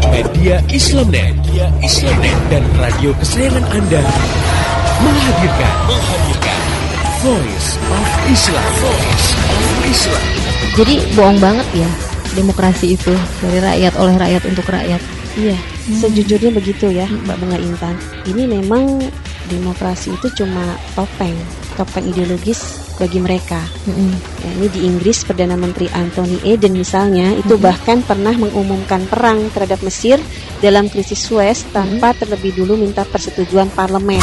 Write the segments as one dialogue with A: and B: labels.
A: Media Islamnet dan radio kesayangan Anda menghadirkan Voice of Islam.
B: Jadi bohong banget ya demokrasi itu, dari rakyat, oleh rakyat, untuk rakyat.
C: Iya, sejujurnya begitu ya Mbak Bunga Intan. Ini memang demokrasi itu cuma topeng ideologis bagi mereka. Ya, ini di Inggris Perdana Menteri Anthony Eden misalnya itu bahkan pernah mengumumkan perang terhadap Mesir dalam krisis Suez tanpa terlebih dulu minta persetujuan parlemen.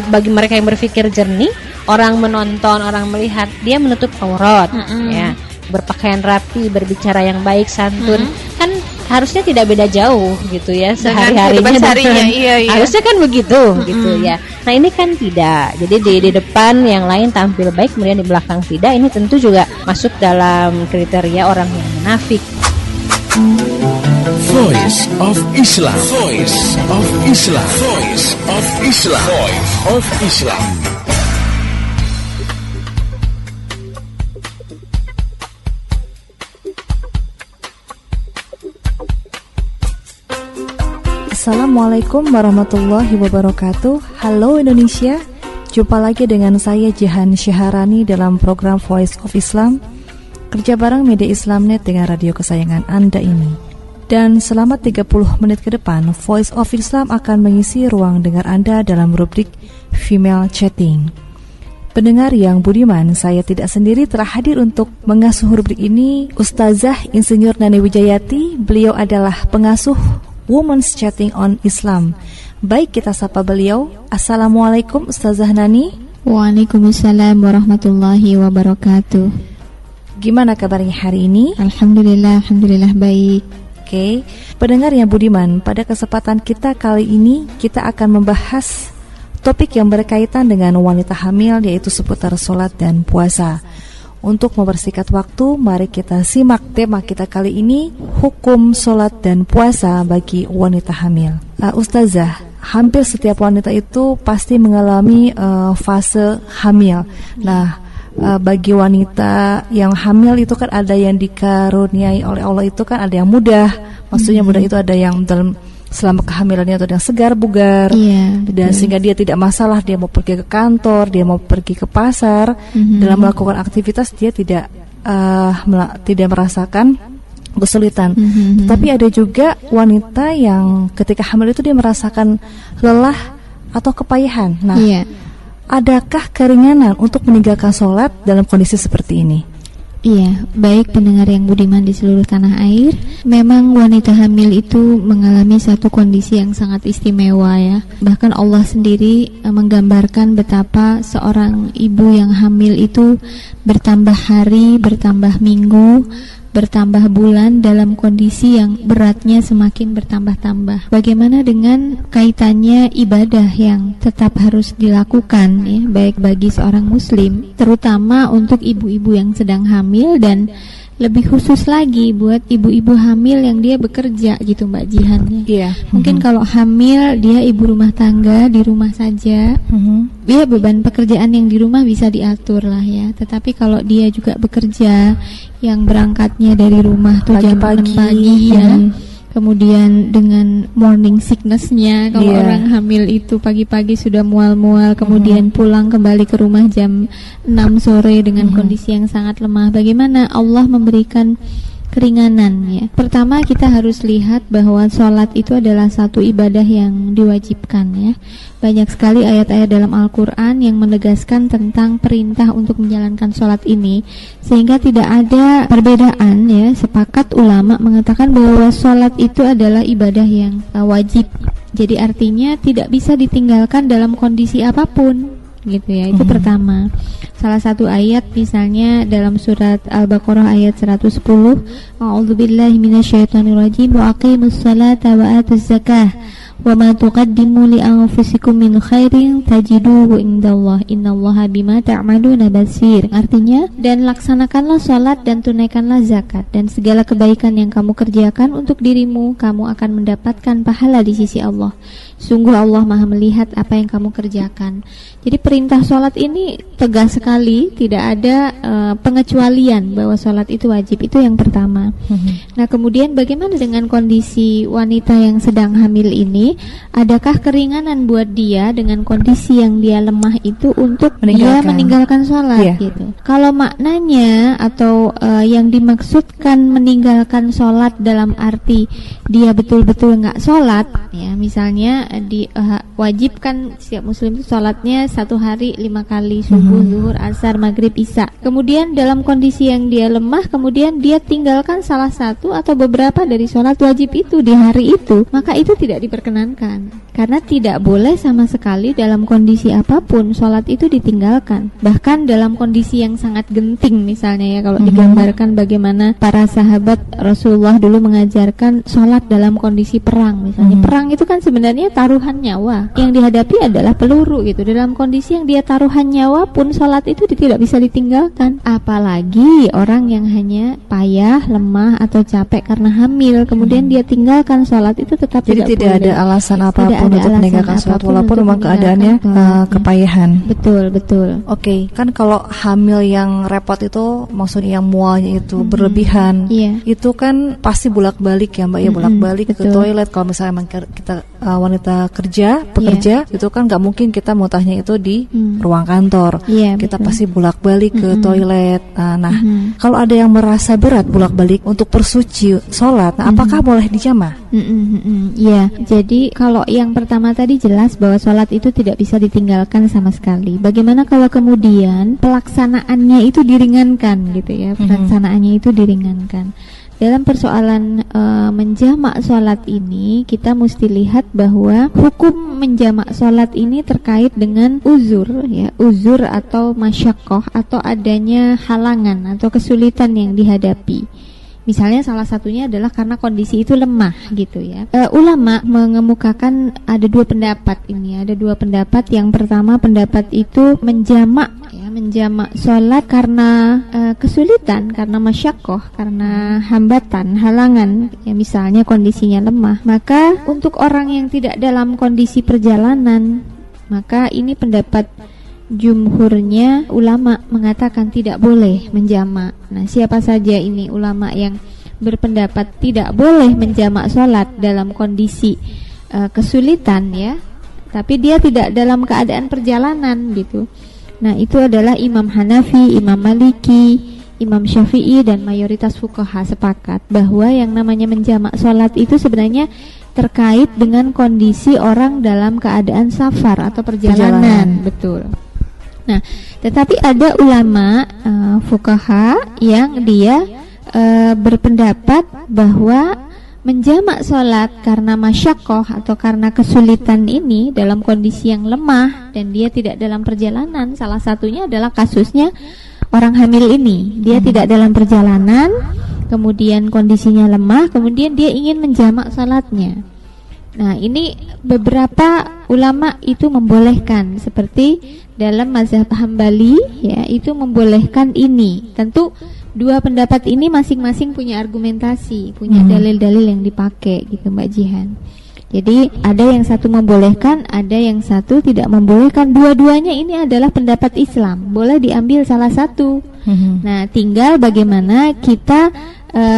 B: Bagi mereka yang berpikir jernih, orang menonton, orang melihat, dia menutup aurat, ya, berpakaian rapi, berbicara yang baik, santun, kan harusnya tidak beda jauh gitu ya sehari-harinya. Iya. Harusnya kan begitu gitu ya. Nah ini kan tidak. Jadi di depan yang lain tampil baik, kemudian di belakang tidak. Ini tentu juga masuk dalam kriteria orang yang munafik.
A: Voice of Islam.
D: Assalamualaikum warahmatullahi wabarakatuh. Halo Indonesia, jumpa lagi dengan saya Jihan Syaharani dalam program Voice of Islam, kerja bareng Media Islamnet dengan radio kesayangan Anda ini. Dan selama 30 menit ke depan, Voice of Islam akan mengisi ruang dengar Anda dalam rubrik Female Chatting. Pendengar yang budiman, saya tidak sendiri, telah hadir untuk mengasuh rubrik ini Ustazah Insinyur Nani Wijayati. Beliau adalah pengasuh Women's Chatting on Islam. Baik, kita sapa beliau. Assalamualaikum Ustazah Nani.
E: Waalaikumsalam warahmatullahi wabarakatuh.
D: Gimana kabarnya hari ini?
E: Alhamdulillah baik.
D: Oke, pendengar yang budiman, pada kesempatan kita kali ini kita akan membahas topik yang berkaitan dengan wanita hamil, yaitu seputar sholat dan puasa. Untuk mempersingkat waktu, mari kita simak tema kita kali ini, hukum sholat dan puasa bagi wanita hamil. Ustazah, hampir setiap wanita itu pasti mengalami fase hamil. Nah, bagi wanita yang hamil itu kan ada yang dikaruniai oleh Allah, itu kan ada yang mudah. Maksudnya mudah itu ada yang dalam selama kehamilannya atau yang segar bugar, dan sehingga dia tidak masalah, dia mau pergi ke kantor, dia mau pergi ke pasar, dalam melakukan aktivitas dia tidak merasakan kesulitan. Tapi ada juga wanita yang ketika hamil itu dia merasakan lelah atau kepayahan. Nah, adakah keringanan untuk meninggalkan sholat dalam kondisi seperti ini?
E: Iya, baik pendengar yang budiman di seluruh tanah air, memang wanita hamil itu mengalami satu kondisi yang sangat istimewa ya. Bahkan Allah sendiri menggambarkan betapa seorang ibu yang hamil itu bertambah hari, bertambah minggu, bertambah bulan dalam kondisi yang beratnya semakin bertambah-tambah. Bagaimana dengan kaitannya ibadah yang tetap harus dilakukan ya, baik bagi seorang muslim, terutama untuk ibu-ibu yang sedang hamil, dan lebih khusus lagi buat ibu-ibu hamil yang dia bekerja gitu Mbak Jihan ya. Mungkin kalau hamil dia ibu rumah tangga, di rumah saja, dia beban pekerjaan yang di rumah bisa diatur lah ya. Tetapi kalau dia juga bekerja, yang berangkatnya dari rumah tuh jam 6 pagi ya, kemudian dengan morning sickness-nya, kalau orang hamil itu pagi-pagi sudah mual-mual, kemudian pulang kembali ke rumah jam 6 sore dengan kondisi yang sangat lemah. Bagaimana Allah memberikan keringanan ya. Pertama kita harus lihat bahwa sholat itu adalah satu ibadah yang diwajibkan ya. Banyak sekali ayat-ayat dalam Al-Quran yang menegaskan tentang perintah untuk menjalankan sholat ini, sehingga tidak ada perbedaan ya. Sepakat ulama mengatakan bahwa sholat itu adalah ibadah yang wajib. Jadi artinya tidak bisa ditinggalkan dalam kondisi apapun gitu ya. Itu pertama. Salah satu ayat misalnya dalam surat Al-Baqarah ayat 110, A'udzubillahi minasyaitonirrajim, wa aqimus salata wa atuz zakah wa ma tuqaddimu li anfusikum min khairin tajiduhu indallah innallaha bima ta'maluna basir. Artinya, dan laksanakanlah salat dan tunaikanlah zakat, dan segala kebaikan yang kamu kerjakan untuk dirimu kamu akan mendapatkan pahala di sisi Allah. Sungguh Allah Maha melihat apa yang kamu kerjakan. Jadi perintah salat ini tegas sekali, tidak ada pengecualian bahwa salat itu wajib. Itu yang pertama. Nah, kemudian bagaimana dengan kondisi wanita yang sedang hamil ini? Adakah keringanan buat dia dengan kondisi yang dia lemah itu untuk dia meninggalkan salat gitu? Kalau maknanya atau yang dimaksudkan meninggalkan salat dalam arti dia betul-betul nggak salat, ya misalnya diwajibkan setiap muslim itu salatnya satu hari 5 kali, subuh, zuhur, asar, maghrib, isya. Kemudian dalam kondisi yang dia lemah, kemudian dia tinggalkan salah satu atau beberapa dari salat wajib itu di hari itu, maka itu tidak diperkenankan. Karena tidak boleh sama sekali dalam kondisi apapun salat itu ditinggalkan. Bahkan dalam kondisi yang sangat genting misalnya ya, kalau digambarkan bagaimana para sahabat Rasulullah dulu mengajarkan salat dalam kondisi perang misalnya. Perang itu kan sebenarnya taruhan nyawa. Yang dihadapi adalah peluru gitu. Dalam kondisi yang dia taruhan nyawa pun salat itu tidak bisa ditinggalkan. Apalagi orang yang hanya payah, lemah atau capek karena hamil, kemudian dia tinggalkan salat itu tetap
D: jadi tidak
E: boleh.
D: ada alasan apapun untuk meninggalkan salat walaupun memang keadaannya kepayahan.
E: Betul.
D: Oke, kan kalau hamil yang repot itu maksudnya yang mualnya itu berlebihan. Itu kan pasti bolak-balik ya Mbak ya, bolak-balik ke toilet. Kalau misalnya emang kita wanita pekerja itu kan nggak mungkin kita mutahnya itu di ruang kantor. Kita pasti bolak-balik ke toilet. Kalau ada yang merasa berat bolak-balik untuk persuci sholat, apakah boleh dijamah?
E: Jadi kalau yang pertama tadi jelas bahwa sholat itu tidak bisa ditinggalkan sama sekali. Bagaimana kalau kemudian pelaksanaannya itu diringankan gitu ya? Pelaksanaannya itu diringankan. Dalam persoalan menjamak sholat ini, kita mesti lihat bahwa hukum menjamak sholat ini terkait dengan uzur ya, uzur atau masyaqqah atau adanya halangan atau kesulitan yang dihadapi. Misalnya salah satunya adalah karena kondisi itu lemah gitu ya. Ulama mengemukakan ada dua pendapat ini. Ada dua pendapat. Yang pertama pendapat itu menjamak sholat karena kesulitan, karena masyaqqah, karena hambatan, halangan ya, misalnya kondisinya lemah. Maka untuk orang yang tidak dalam kondisi perjalanan, maka ini pendapat jumhurnya ulama mengatakan tidak boleh menjamak. Nah, siapa saja ini ulama yang berpendapat tidak boleh menjamak sholat dalam kondisi kesulitan ya, tapi dia tidak dalam keadaan perjalanan gitu. Nah, itu adalah Imam Hanafi, Imam Maliki, Imam Syafi'i dan mayoritas fuqaha sepakat bahwa yang namanya menjamak sholat itu sebenarnya terkait dengan kondisi orang dalam keadaan safar atau perjalanan. Betul. Nah, tetapi ada ulama fuqaha yang dia berpendapat bahwa menjamak sholat karena masyaqqah atau karena kesulitan ini dalam kondisi yang lemah dan dia tidak dalam perjalanan. Salah satunya adalah kasusnya orang hamil ini. Dia tidak dalam perjalanan, kemudian kondisinya lemah, kemudian dia ingin menjamak sholatnya. Nah, ini beberapa ulama itu membolehkan, seperti dalam mazhab Hambali ya, itu membolehkan ini. Tentu dua pendapat ini masing-masing punya argumentasi, punya dalil-dalil yang dipakai gitu Mbak Jihan. Jadi ada yang satu membolehkan, ada yang satu tidak membolehkan. Dua-duanya ini adalah pendapat Islam, boleh diambil salah satu. Nah, tinggal bagaimana kita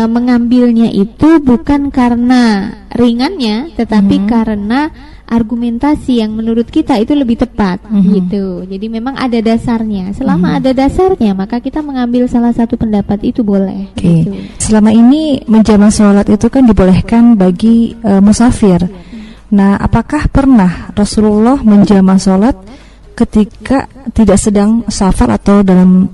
E: mengambilnya itu bukan karena ringannya, tetapi karena argumentasi yang menurut kita itu lebih tepat gitu. Jadi memang ada dasarnya. Selama ada dasarnya, maka kita mengambil salah satu pendapat itu boleh. Gitu.
D: Selama ini menjamak sholat itu kan dibolehkan bagi musafir. Nah, apakah pernah Rasulullah menjamak sholat ketika tidak sedang safar atau dalam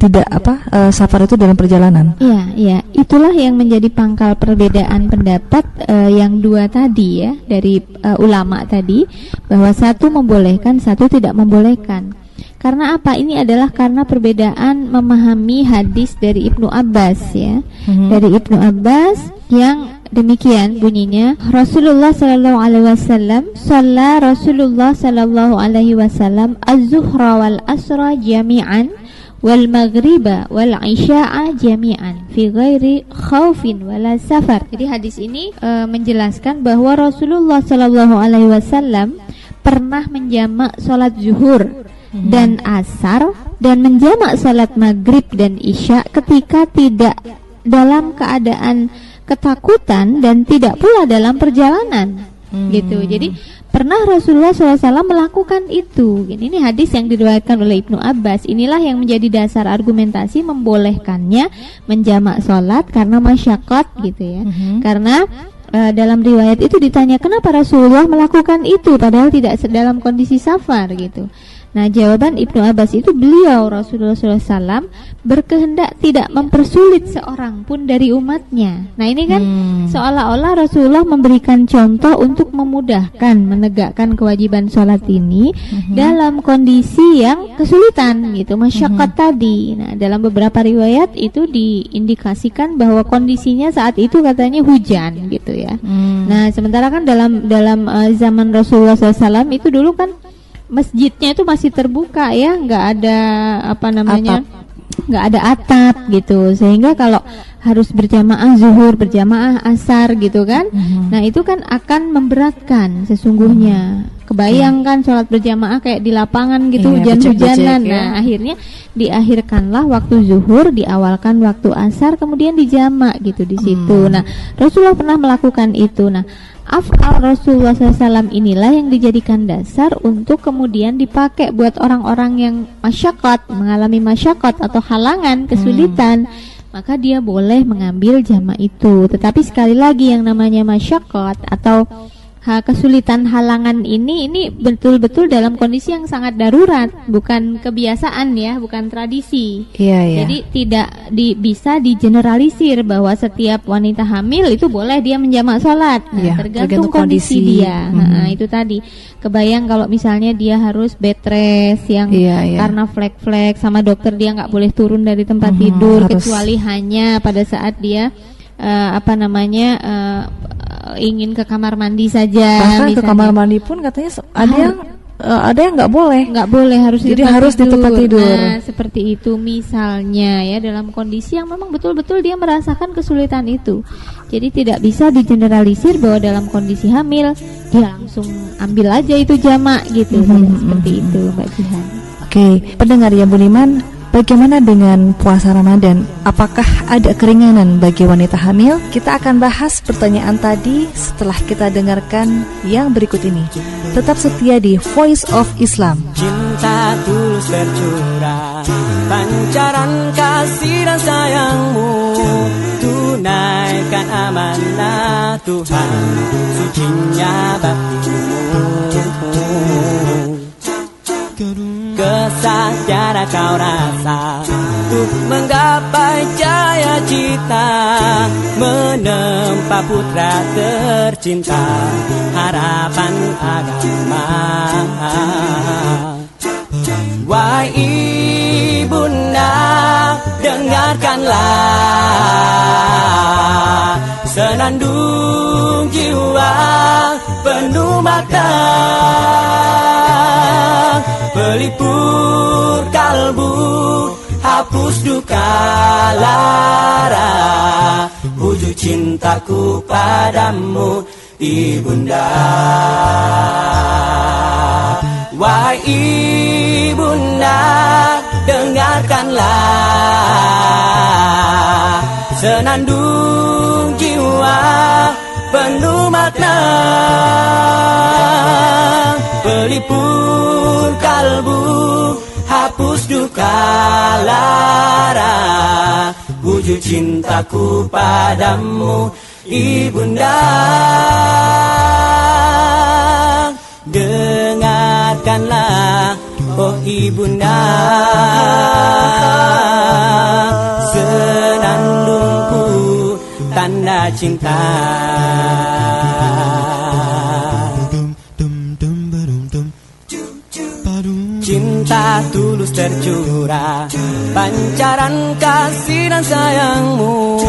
D: safar itu dalam perjalanan?
E: Iya, itulah yang menjadi pangkal perbedaan pendapat yang dua tadi ya, dari ulama tadi, bahwa satu membolehkan, satu tidak membolehkan. Karena apa? Ini adalah karena perbedaan memahami hadis dari Ibnu Abbas ya. Dari Ibnu Abbas yang demikian bunyinya. Rasulullah sallallahu alaihi wasallam shalla Rasulullah sallallahu alaihi wasallam az-zuhra wal asra jami'an wal maghriba wal isya'a jami'an fi ghairi khaufin wala safar. Jadi hadis ini menjelaskan bahwa Rasulullah sallallahu alaihi wasallam pernah menjamak salat zuhur dan asar dan menjamak salat maghrib dan isya ketika tidak dalam keadaan ketakutan dan tidak pula dalam perjalanan gitu. Jadi pernah Rasulullah SAW melakukan itu. Ini hadis yang diriwayatkan oleh Ibnu Abbas. Inilah yang menjadi dasar argumentasi membolehkannya menjamak sholat karena masyaqqat gitu ya. Karena dalam riwayat itu ditanya kenapa Rasulullah melakukan itu padahal tidak dalam kondisi safar gitu. Nah, jawaban Ibnu Abbas itu beliau Rasulullah SAW berkehendak tidak mempersulit seorang pun dari umatnya. Nah, ini kan seolah-olah Rasulullah memberikan contoh untuk memudahkan menegakkan kewajiban sholat ini dalam kondisi yang kesulitan gitu, masyaqqat tadi. Nah, dalam beberapa riwayat itu diindikasikan bahwa kondisinya saat itu katanya hujan gitu ya. Nah, sementara kan dalam zaman Rasulullah SAW itu dulu kan masjidnya itu masih terbuka ya, nggak ada nggak ada atap gitu, sehingga kalau harus berjamaah zuhur, berjamaah asar gitu kan, nah itu kan akan memberatkan sesungguhnya. Kebayangkan sholat berjamaah kayak di lapangan gitu, hujan-hujanan. Nah akhirnya diakhirkanlah waktu zuhur, diawalkan waktu asar, kemudian dijamak gitu di situ. Nah Rasulullah pernah melakukan itu. Nah af'al Rasulullah SAW inilah yang dijadikan dasar untuk kemudian dipakai buat orang-orang yang masyaqqat, mengalami masyaqqat atau halangan, kesulitan, maka dia boleh mengambil jamak itu. Tetapi sekali lagi yang namanya masyaqqat atau kesulitan halangan ini betul-betul dalam kondisi yang sangat darurat, bukan kebiasaan ya, bukan tradisi. Jadi tidak bisa digeneralisir bahwa setiap wanita hamil itu boleh dia menjamak sholat. Nah, tergantung kondisi dia. Nah, itu tadi. Kebayang kalau misalnya dia harus bed rest yang karena flek-flek sama dokter dia nggak boleh turun dari tempat tidur kecuali hanya pada saat dia ingin ke kamar mandi saja.
D: Bahkan ke kamar mandi pun katanya ada yang nggak boleh, harus di tempat tidur.
E: Nah seperti itu misalnya ya, dalam kondisi yang memang betul-betul dia merasakan kesulitan itu. Jadi tidak bisa digeneralisir bahwa dalam kondisi hamil dia langsung ambil aja itu jamak gitu. Seperti itu Mbak Jihan.
D: Oke, pendengar yang budiman, bagaimana dengan puasa Ramadan? Apakah ada keringanan bagi wanita hamil? Kita akan bahas pertanyaan tadi setelah kita dengarkan yang berikut ini. Tetap setia di Voice of Islam.
F: Cinta tulus bercurah, pancaran kasih dan sayangmu, tunaikan amanah Tuhan, sucinya baktimu. Kesadaran kau rasa untuk menggapai jaya cita, menempa putra tercinta, harapan agama. Wahai ibunda, dengarkanlah senandung jiwa penuh makna, pelipur kalbu, hapus duka lara, wujud cintaku padamu ibunda. Wahai ibunda, dengarkanlah senandung jiwa penuh makna, pelipur kalbu, hapus duka lara, wujud cintaku padamu ibunda. Dengarkanlah oh ibunda, senandungku tanda cinta. Cinta tulus tercurah, pancaran kasih dan sayangmu,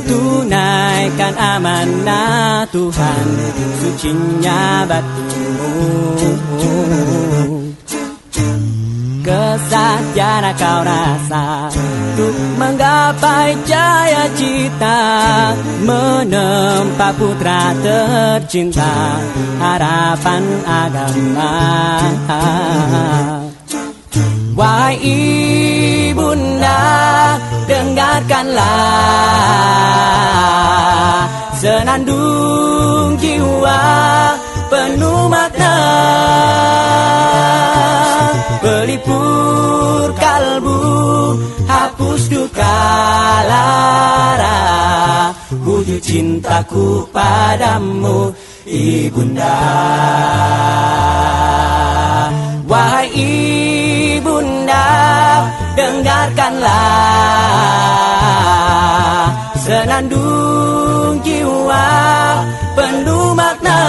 F: tunaikan dan amanah Tuhan, sucinya batumu. Kesatiaan kau rasa untuk menggapai jaya cita, menempa putra tercinta, harapan agama. Wahai ibunda, dengarkanlah senandung jiwa penuh makna, pelipur kalbu, hapus duka lara, wujud cintaku padamu ibunda. Wahai ibunda, dengarkanlah senandung jiwa penuh makna,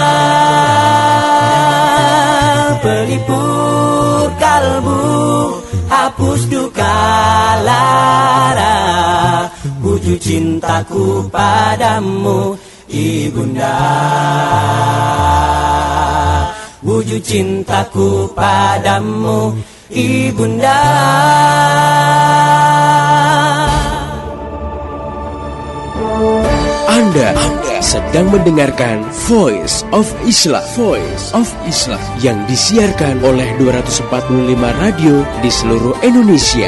F: pelipur kalbu, hapus duka lara, wujud cintaku padamu ibunda. Wujud cintaku padamu ibunda.
A: Anda sedang mendengarkan Voice of Islam. Voice of Islam yang disiarkan oleh 245 radio di seluruh Indonesia.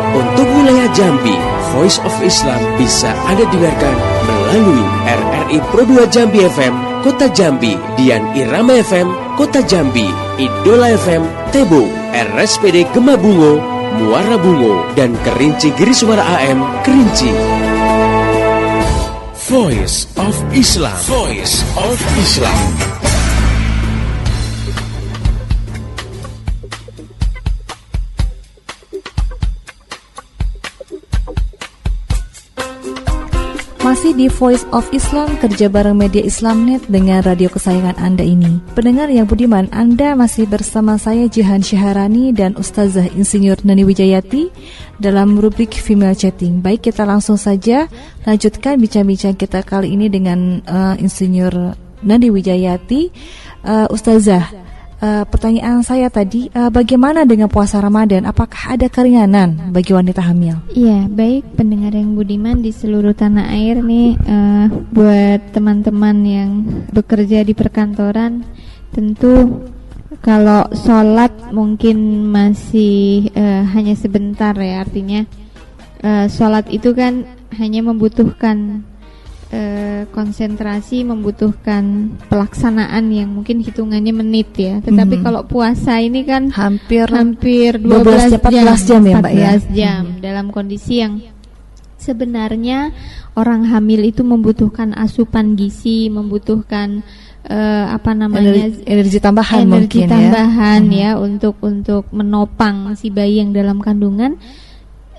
A: Untuk wilayah Jambi, Voice of Islam bisa Anda dengarkan melalui RRI Pro 2 Jambi FM, Kota Jambi, Dian Irama FM, Kota Jambi, Idola FM, Tebo, RSPD Gema Bungo, Muara Bungo, dan Kerinci Giriswara AM, Kerinci. Voice of Islam. Voice of Islam.
D: Masih di Voice of Islam, kerja bareng media Islamnet dengan radio kesayangan Anda ini. Pendengar yang budiman, Anda masih bersama saya Jihan Syaharani dan Ustazah Insinyur Nani Wijayati dalam rubrik Female Chatting. Baik, kita langsung saja lanjutkan bincang-bincang kita kali ini dengan Insinyur Nani Wijayati. Ustazah, pertanyaan saya tadi, bagaimana dengan puasa Ramadan? Apakah ada keringanan bagi wanita hamil?
E: Iya, baik pendengar yang budiman di seluruh tanah air nih, buat teman-teman yang bekerja di perkantoran, tentu kalau sholat mungkin masih hanya sebentar ya, artinya sholat itu kan hanya membutuhkan konsentrasi, membutuhkan pelaksanaan yang mungkin hitungannya menit ya. Tetapi kalau puasa ini kan hampir 12
D: jam ya Mbak ya.
E: 14 jam dalam kondisi yang sebenarnya orang hamil itu membutuhkan asupan gizi, membutuhkan
D: energi tambahan
E: ya untuk menopang si bayi yang dalam kandungan.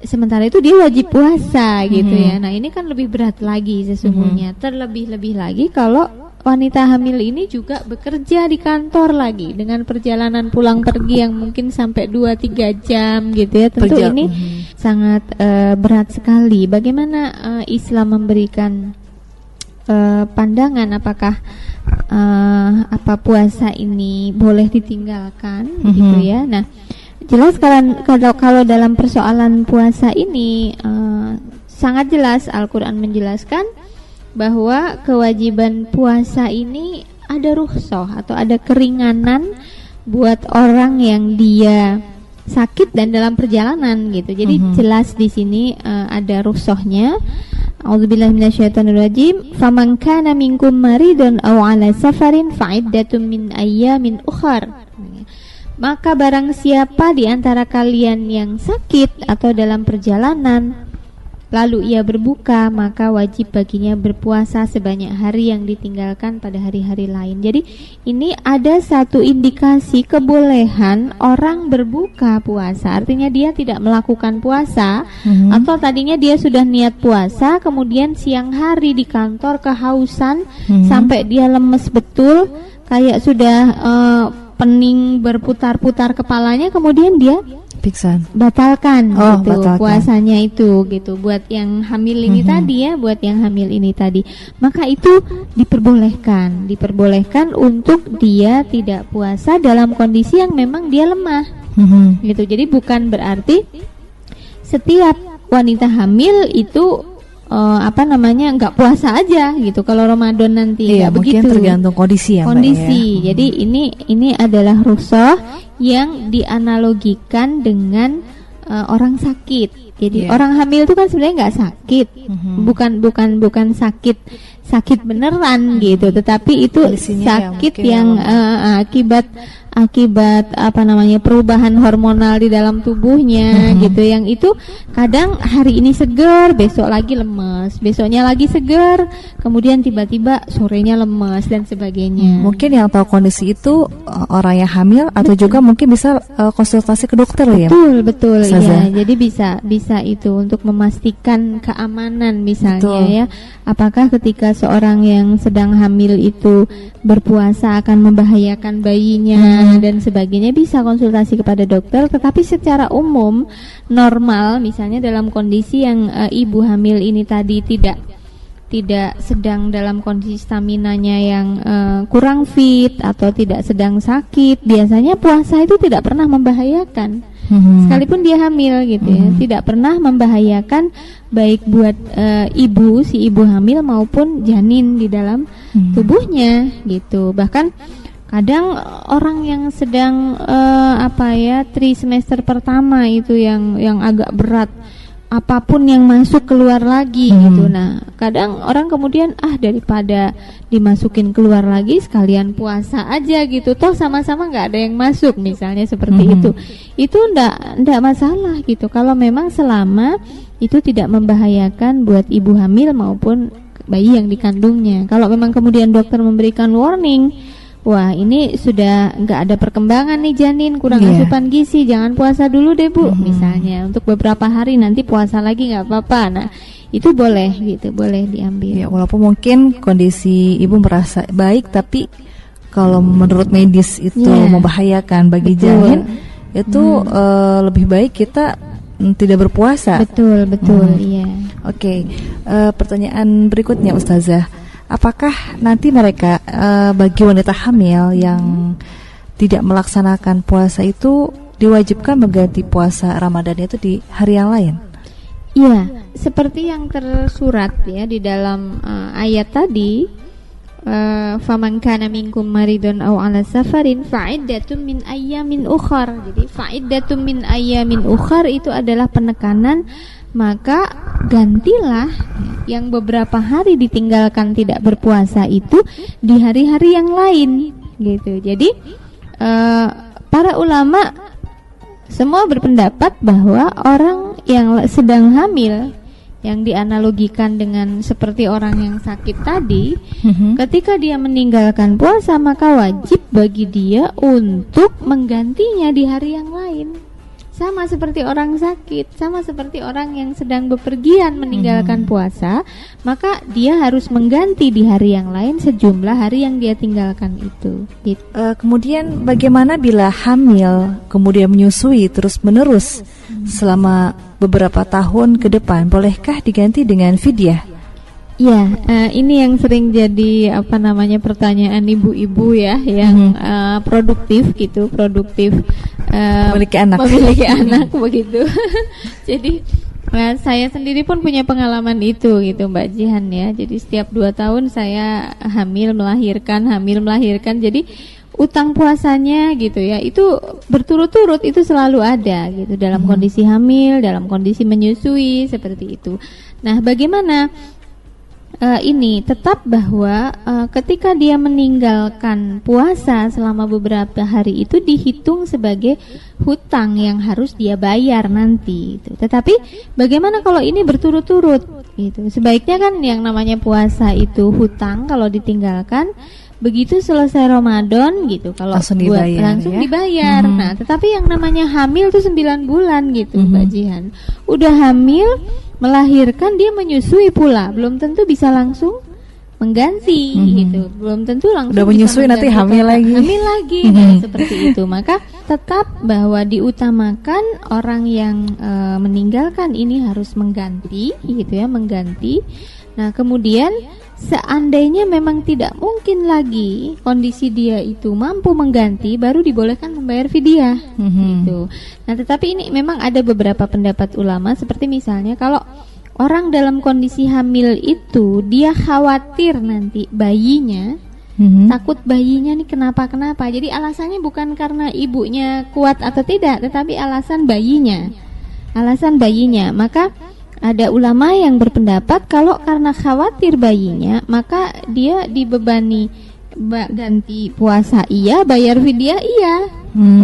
E: Sementara itu dia wajib puasa gitu ya. Nah ini kan lebih berat lagi sesungguhnya. Terlebih-lebih lagi kalau wanita hamil ini juga bekerja di kantor lagi dengan perjalanan pulang pergi yang mungkin sampai 2-3 jam gitu ya. Tentu ini sangat berat sekali. Bagaimana Islam memberikan pandangan apakah puasa ini boleh ditinggalkan gitu ya. Nah, jelas kalau dalam persoalan puasa ini sangat jelas Al-Quran menjelaskan bahwa kewajiban puasa ini ada rukhsah atau ada keringanan buat orang yang dia sakit dan dalam perjalanan gitu. Jadi jelas di sini ada rukhsahnya. A'udzubillahi minasyaitonirrajim. Faman kana minkum maridun aw 'ala safarin fa'iddatun min ayyamin ukhar. Maka barang siapa di antara kalian yang sakit atau dalam perjalanan lalu ia berbuka, maka wajib baginya berpuasa sebanyak hari yang ditinggalkan pada hari-hari lain. Jadi ini ada satu indikasi kebolehan orang berbuka puasa. Artinya dia tidak melakukan puasa atau tadinya dia sudah niat puasa, kemudian siang hari di kantor kehausan sampai dia lemes betul, kayak sudah pening berputar-putar kepalanya, kemudian dia
D: Pingsan.
E: batalkan
D: Oh,
E: gitu
D: batalkan.
E: puasanya itu gitu buat yang hamil ini tadi ya, buat yang hamil ini tadi, maka itu diperbolehkan untuk dia tidak puasa dalam kondisi yang memang dia lemah gitu. Jadi bukan berarti setiap wanita hamil itu nggak puasa aja gitu kalau Ramadan nanti.
D: Iya,
E: nggak
D: mungkin
E: begitu,
D: tergantung kondisi ya, Mbak,
E: kondisi.
D: ya.
E: Jadi ini adalah rukhsah yang dianalogikan dengan orang sakit. Jadi
D: Iya.
E: orang hamil itu kan sebenarnya nggak sakit, bukan sakit beneran gitu, tetapi itu
D: Kondisinya
E: sakit
D: yang
E: yang akibat perubahan hormonal di dalam tubuhnya gitu, yang itu kadang hari ini segar, besok lagi lemes, besoknya lagi segar, kemudian tiba-tiba sorenya lemes dan sebagainya.
D: Mungkin yang tahu kondisi itu orang yang hamil atau juga mungkin bisa konsultasi ke dokter ya.
E: Betul
D: Ustazah.
E: ya. Jadi bisa itu untuk memastikan keamanan misalnya
D: Betul.
E: ya. Apakah ketika seorang yang sedang hamil itu berpuasa akan membahayakan bayinya dan sebagainya, bisa konsultasi kepada dokter. Tetapi secara umum normal, misalnya dalam kondisi yang ibu hamil ini tadi tidak sedang dalam kondisi staminanya yang kurang fit atau tidak sedang sakit, biasanya puasa itu tidak pernah membahayakan. Sekalipun dia hamil gitu ya, tidak pernah membahayakan baik buat si ibu hamil maupun janin di dalam tubuhnya gitu. Bahkan kadang orang yang sedang trimester pertama itu yang agak berat, apapun yang masuk keluar lagi gitu. Nah, kadang orang kemudian daripada dimasukin keluar lagi sekalian puasa aja gitu, toh sama-sama nggak ada yang masuk misalnya seperti itu. Itu ndak masalah gitu kalau memang selama itu tidak membahayakan buat ibu hamil maupun bayi yang dikandungnya. Kalau memang kemudian dokter memberikan warning, wah ini sudah nggak ada perkembangan nih janin, kurang asupan gizi, jangan puasa dulu deh Bu, misalnya untuk beberapa hari, nanti puasa lagi nggak apa-apa. Nah itu boleh gitu, boleh diambil.
D: Ya, walaupun mungkin kondisi ibu merasa baik, tapi kalau menurut medis itu membahayakan bagi janin, itu lebih baik kita tidak berpuasa.
E: Betul, iya.
D: Oke, pertanyaan berikutnya Ustazah. Apakah nanti mereka bagi wanita hamil yang tidak melaksanakan puasa itu diwajibkan mengganti puasa Ramadan itu di hari yang lain?
E: Iya, seperti yang tersurat ya di dalam ayat tadi, faman kana minkum maridun aw ala safarin fa'iddatun min ayyamin ukhar. Jadi fa'iddatun min ayyamin ukhar itu adalah penekanan, maka gantilah yang beberapa hari ditinggalkan tidak berpuasa itu di hari-hari yang lain gitu. Jadi para ulama semua berpendapat bahwa orang yang sedang hamil, yang dianalogikan dengan seperti orang yang sakit tadi, ketika dia meninggalkan puasa maka wajib bagi dia untuk menggantinya di hari yang lain. Sama seperti orang sakit, sama seperti orang yang sedang bepergian meninggalkan puasa, maka dia harus mengganti di hari yang lain sejumlah hari yang dia tinggalkan itu. Gitu.
D: Kemudian bagaimana bila hamil kemudian menyusui terus-menerus selama beberapa tahun ke depan, bolehkah diganti dengan fidyah?
E: Ya, ini yang sering jadi pertanyaan ibu-ibu ya, yang produktif gitu, memiliki anak begitu. Jadi saya sendiri pun punya pengalaman itu gitu Mbak Jihan ya. Jadi setiap 2 tahun saya hamil melahirkan. Jadi utang puasanya gitu ya, itu berturut-turut, itu selalu ada gitu dalam kondisi hamil, dalam kondisi menyusui seperti itu. Nah, bagaimana ini tetap bahwa ketika dia meninggalkan puasa selama beberapa hari itu dihitung sebagai hutang yang harus dia bayar nanti gitu. Tetapi bagaimana kalau ini berturut-turut gitu? Sebaiknya kan yang namanya puasa itu hutang kalau ditinggalkan, begitu selesai Ramadan gitu, kalau
D: langsung dibayar,
E: dibayar. Nah, tetapi yang namanya hamil tuh 9 bulan gitu Mbak Jihan. Udah hamil, melahirkan, dia menyusui pula, belum tentu bisa langsung mengganti gitu, belum tentu langsung
D: udah menyusui nanti hamil lagi
E: nah, seperti itu. Maka tetap bahwa diutamakan orang yang meninggalkan ini harus mengganti, gitu ya, mengganti. Nah, kemudian seandainya memang tidak mungkin lagi kondisi dia itu mampu mengganti, baru dibolehkan membayar fidyah, gitu. Nah, tetapi ini memang ada beberapa pendapat ulama, seperti misalnya kalau orang dalam kondisi hamil itu dia khawatir nanti bayinya, takut bayinya nih kenapa-kenapa. Jadi alasannya bukan karena ibunya kuat atau tidak, tetapi alasan bayinya. Maka ada ulama yang berpendapat kalau karena khawatir bayinya, maka dia dibebani ganti puasa iya, bayar fidyah iya.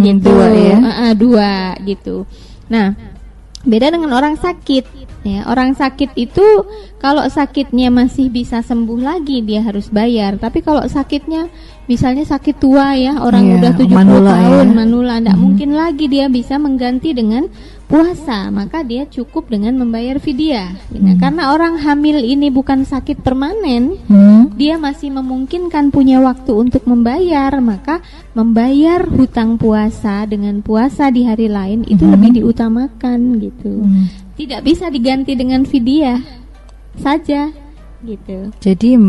E: Gitu.
D: Dua ya.
E: Dua gitu. Nah, beda dengan orang sakit. Ya, orang sakit itu kalau sakitnya masih bisa sembuh lagi dia harus bayar. Tapi kalau sakitnya misalnya sakit tua ya, orang udah 70 tahun, manula, tidak mungkin lagi dia bisa mengganti dengan puasa, maka dia cukup dengan membayar fidyah. Nah, karena orang hamil ini bukan sakit permanen, dia masih memungkinkan punya waktu untuk membayar, maka membayar hutang puasa dengan puasa di hari lain itu lebih diutamakan gitu. Tidak bisa diganti dengan fidyah saja gitu.
D: Jadi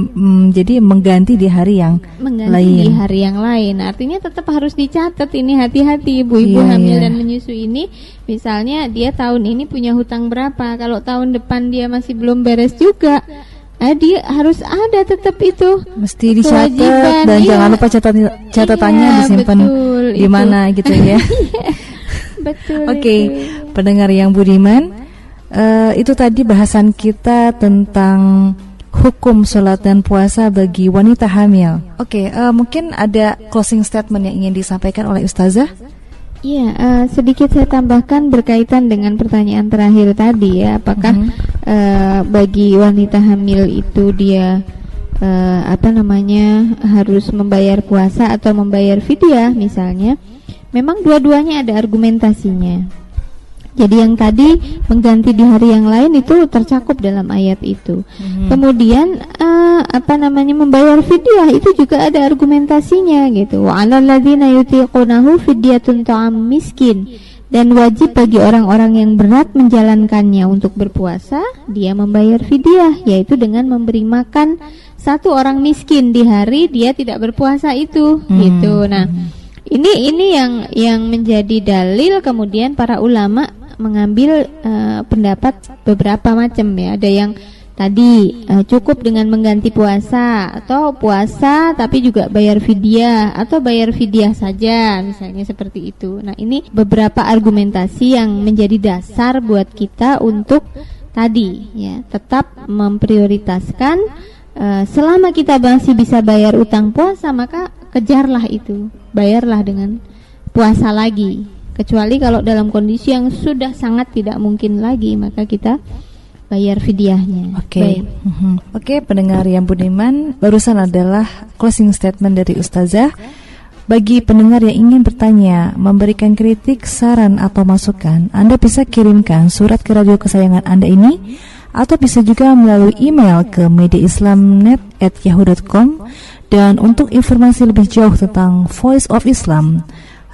D: mengganti di hari yang lain.
E: Di hari yang lain. Artinya tetap harus dicatat ini, hati-hati ibu-ibu hamil dan menyusui ini. Misalnya dia tahun ini punya hutang berapa, kalau tahun depan dia masih belum beres juga, dia harus ada tetap itu.
D: Mesti dicatat dan jangan lupa catatannya disimpan di mana gitu ya.
E: Betul.
D: Oke, pendengar yang budiman, itu tadi bahasan kita tentang hukum sholat dan puasa bagi wanita hamil. Oke, mungkin ada closing statement yang ingin disampaikan oleh Ustazah.
E: Iya, sedikit saya tambahkan berkaitan dengan pertanyaan terakhir tadi ya, apakah bagi wanita hamil itu dia harus membayar puasa atau membayar fidyah misalnya. Memang dua-duanya ada argumentasinya. Jadi yang tadi mengganti di hari yang lain itu tercakup dalam ayat itu. Kemudian membayar fidyah itu juga ada argumentasinya gitu. Wa 'alal ladzina yutiqunahu fidyatun ta'am miskin. Dan wajib bagi orang-orang yang berat menjalankannya untuk berpuasa, dia membayar fidyah, yaitu dengan memberi makan satu orang miskin di hari dia tidak berpuasa itu gitu. Nah, ini yang menjadi dalil kemudian para ulama mengambil pendapat beberapa macam ya. Ada yang tadi cukup dengan mengganti puasa, atau puasa tapi juga bayar fidyah, atau bayar fidyah saja misalnya seperti itu. Nah, ini beberapa argumentasi yang menjadi dasar buat kita untuk tadi ya, tetap memprioritaskan selama kita masih bisa bayar utang puasa, maka kejarlah itu, bayarlah dengan puasa lagi. Kecuali kalau dalam kondisi yang sudah sangat tidak mungkin lagi, maka kita bayar fidyahnya.
D: Oke, pendengar yang budiman, barusan adalah closing statement dari Ustazah. Bagi pendengar yang ingin bertanya, memberikan kritik, saran atau masukan, Anda bisa kirimkan surat ke radio kesayangan Anda ini, atau bisa juga melalui email ke mediaislamnet@yahoo.com. Dan untuk informasi lebih jauh tentang Voice of Islam,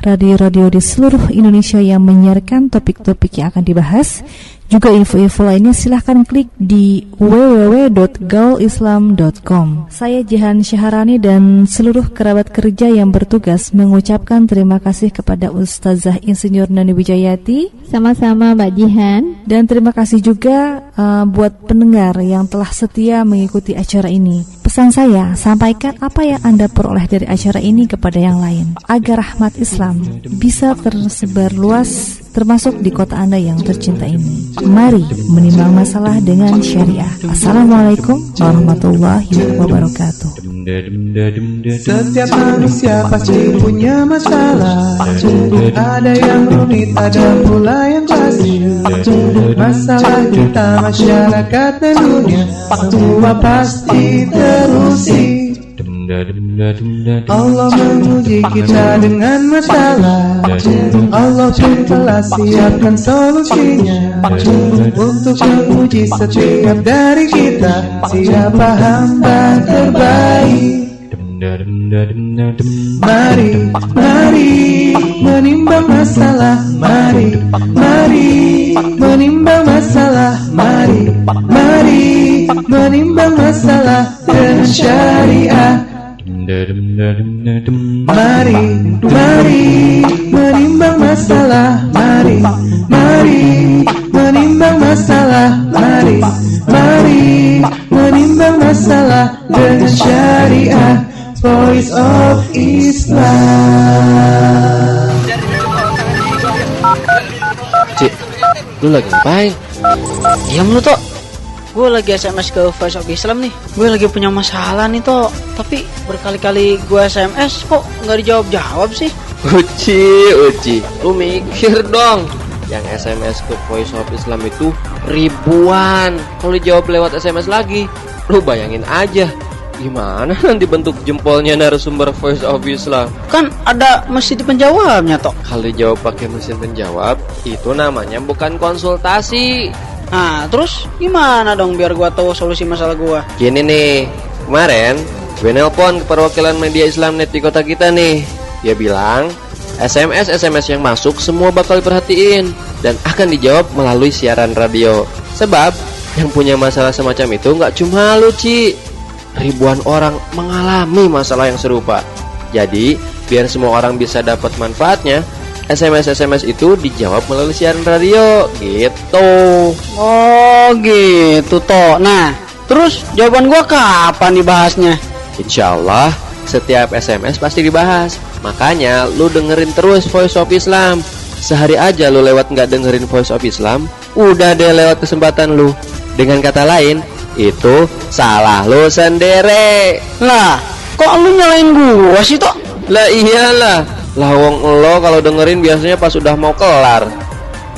D: radio-radio di seluruh Indonesia yang menyiarkan topik-topik yang akan dibahas, juga info-info lainnya, silahkan klik di www.gaulislam.com. Saya Jihan Syaharani dan seluruh kerabat kerja yang bertugas mengucapkan terima kasih kepada Ustazah Insinyur Nani Wijayati.
E: Sama-sama Mbak Jihan.
D: Dan terima kasih juga buat pendengar yang telah setia mengikuti acara ini. Pesan saya, sampaikan apa yang Anda peroleh dari acara ini kepada yang lain, agar rahmat Islam bisa tersebar luas, termasuk di kota Anda yang tercinta ini. Mari menimbang masalah dengan syariah. Assalamualaikum warahmatullahi wabarakatuh.
G: Setiap manusia pasti punya masalah. Ada yang rumit, ada pula yang pasti. Masalah kita, masyarakat dan dunia, semua pasti terusi. Allah menguji kita dengan masalah. Allah pun telah siapkan solusinya untuk menguji setiap dari kita, siapa hamba terbaik. Mari, mari menimbang masalah. Mari, mari menimbang masalah. Mari, mari menimbang masalah dengan syariah. Mari, mari menimbang masalah. Mari, mari menimbang masalah. Mari, mari menimbang masalah dengan syariah. Voice of Islam.
H: Cik, lu lagi ngapain?
I: Diam lu, Tok. Gue lagi SMS ke Voice of Islam nih. Gue lagi punya masalah nih, Tok. Tapi berkali-kali gue SMS kok nggak dijawab-jawab sih.
H: Uci, lu mikir dong. Yang SMS ke Voice of Islam itu ribuan. Kalau dijawab lewat SMS lagi, lu bayangin aja gimana nanti bentuk jempolnya narasumber Voice of Islam.
I: Kan ada mesin penjawabnya, Tok.
H: Kalau dijawab pakai mesin penjawab, itu namanya bukan konsultasi.
I: Nah, terus gimana dong biar gue tahu solusi masalah gue?
H: Gini nih, kemarin gue nelpon ke perwakilan media Islamnet di kota kita nih. Dia bilang SMS yang masuk semua bakal diperhatiin dan akan dijawab melalui siaran radio. Sebab yang punya masalah semacam itu nggak cuma lu, Ci. Ribuan orang mengalami masalah yang serupa. Jadi biar semua orang bisa dapat manfaatnya, SMS itu dijawab melalui siaran radio gitu.
I: Oh gitu, Tok. Nah, terus jawaban gue kapan dibahasnya?
H: Insya Allah setiap SMS pasti dibahas. Makanya lu dengerin terus Voice of Islam. Sehari aja lu lewat nggak dengerin Voice of Islam, udah deh lewat kesempatan lu. Dengan kata lain, itu salah lu sendiri.
I: Lah, kok lu nyalain gua sih, Tok?
H: Lah iyalah, lawong lo kalau dengerin biasanya pas udah mau kelar.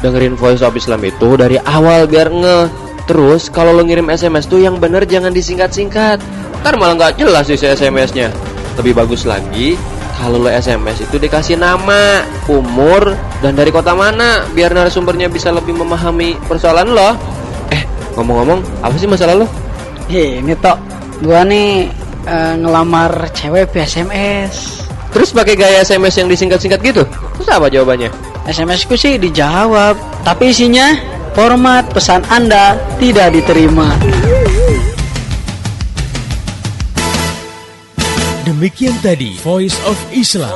H: Dengerin Voice of Islam itu dari awal biar Terus kalau lo ngirim SMS tuh yang bener jangan disingkat-singkat. Ntar malah nggak jelas isi SMS-nya. Lebih bagus lagi kalau lo SMS itu dikasih nama, umur, dan dari kota mana, biar narasumbernya bisa lebih memahami persoalan lo. Ngomong-ngomong, apa sih masalah lo?
I: Ini, Tok, gua nih ngelamar cewek via SMS.
H: Terus pakai gaya SMS yang disingkat-singkat gitu? Terus apa jawabannya?
I: SMS ku sih dijawab, tapi isinya format pesan Anda tidak diterima.
A: Demikian tadi Voice of Islam.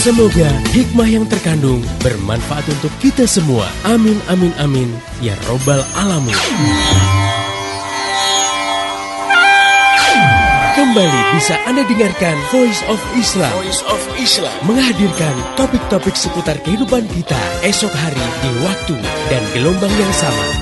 A: Semoga hikmah yang terkandung bermanfaat untuk kita semua. Amin, amin, amin. Ya Robbal Alamin. Kembali bisa Anda dengarkan Voice of Islam. Menghadirkan topik-topik seputar kehidupan kita esok hari di waktu dan gelombang yang sama.